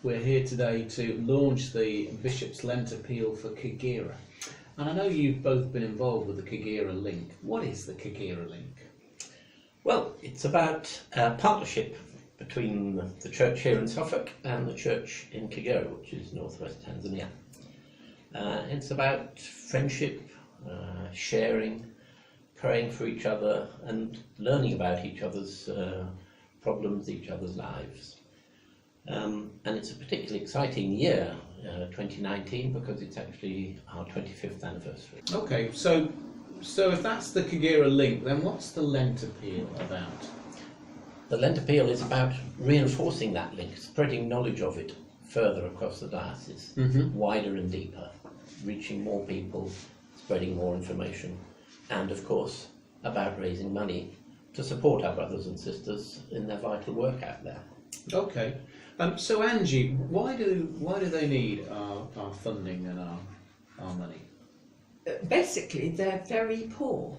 we're here today to launch the Bishop's Lent Appeal for Kagera. And I know you've both been involved with the Kagera link. What is the Kagera link? Well, it's about a partnership between the church here in Suffolk and the church in Kagera, which is northwest Tanzania. It's about friendship, sharing, praying for each other and learning about each other's problems, each other's lives. And it's a particularly exciting year, 2019, because it's actually our 25th anniversary. Okay, so if that's the Kagera link, then what's the Lent Appeal about? The Lent Appeal is about reinforcing that link, spreading knowledge of it further across the diocese, wider and deeper, reaching more people, spreading more information, and of course about raising money to support our brothers and sisters in their vital work out there. Okay, so Anji, why do they need our funding and our money? Basically, they're very poor.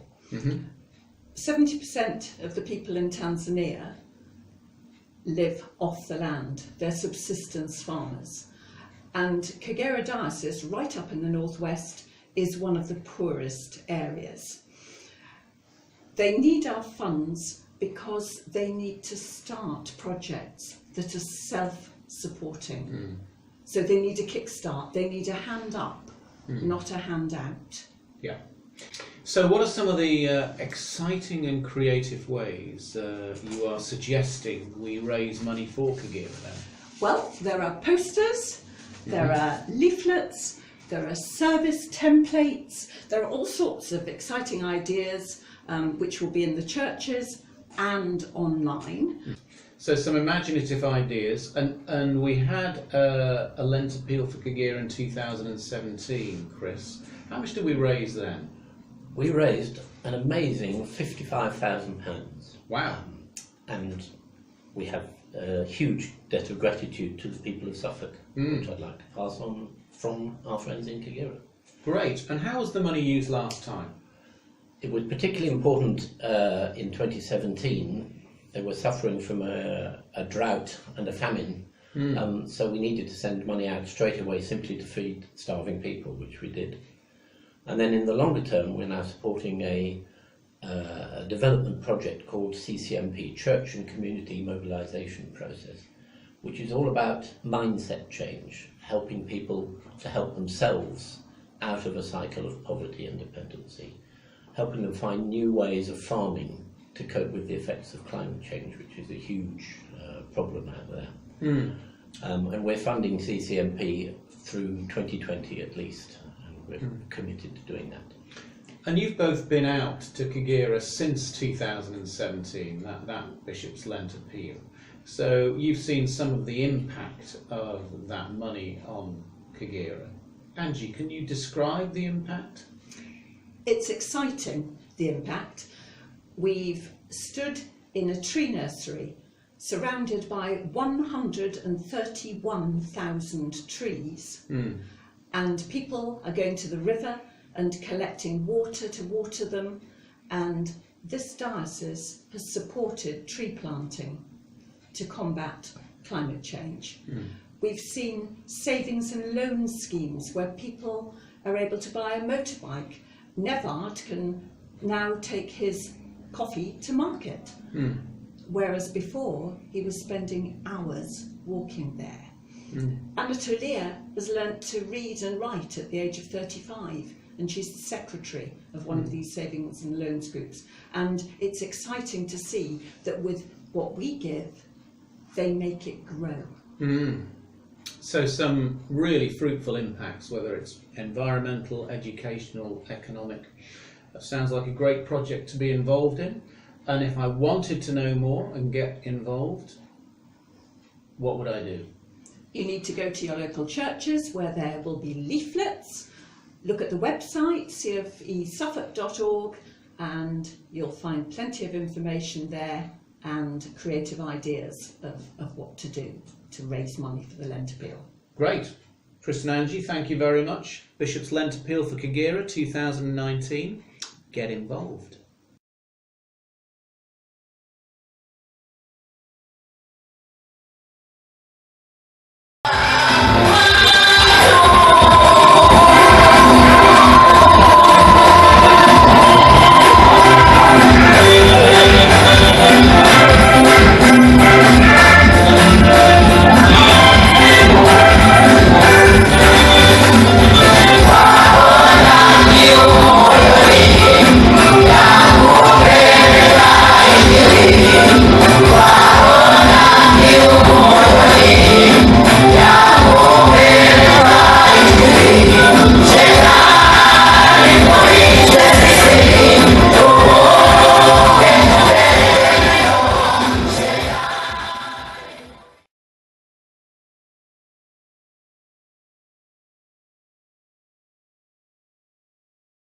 70% of the people in Tanzania live off the land. They're subsistence farmers. And Kagera Diocese, right up in the northwest, is one of the poorest areas. They need our funds because they need to start projects that are self-supporting. So they need a kickstart, they need a hand up, not a handout. Yeah. So what are some of the exciting and creative ways you are suggesting we raise money for Kagera then? Well, there are posters, there are leaflets, there are service templates, there are all sorts of exciting ideas which will be in the churches and online. So some imaginative ideas, and we had a Lent Appeal for Kagera in 2017, Chris. How much did we raise then? We raised an amazing £55,000. Wow. And we have a huge debt of gratitude to the people of Suffolk, which I'd like to pass on from our friends in Kagera. Great. And how was the money used last time? It was particularly important in 2017. They were suffering from a drought and a famine, so we needed to send money out straight away simply to feed starving people, which we did. And then in the longer term, we're now supporting a development project called CCMP, Church and Community Mobilisation Process, which is all about mindset change, helping people to help themselves out of a cycle of poverty and dependency, helping them find new ways of farming to cope with the effects of climate change, which is a huge problem out there. And we're funding CCMP through 2020 at least. We're committed to doing that. And you've both been out to Kagera since 2017, that Bishop's Lent Appeal. So you've seen some of the impact of that money on Kagera. Anji, can you describe the impact? It's exciting, the impact. We've stood in a tree nursery surrounded by 131,000 trees. And people are going to the river and collecting water to water them, and this diocese has supported tree planting to combat climate change. We've seen savings and loan schemes where people are able to buy a motorbike. Nevard can now take his coffee to market, whereas before he was spending hours walking there. Anatolia has learnt to read and write at the age of 35, and she's the secretary of one of these savings and loans groups. And it's exciting to see that with what we give, they make it grow. So some really fruitful impacts, whether it's environmental, educational, economic. That sounds like a great project to be involved in. And if I wanted to know more and get involved, what would I do? You need to go to your local churches where there will be leaflets. Look at the website, cfesuffolk.org, and you'll find plenty of information there and creative ideas of what to do to raise money for the Lent Appeal. Great. Chris and Anji, thank you very much. Bishop's Lent Appeal for Kagera 2019. Get involved.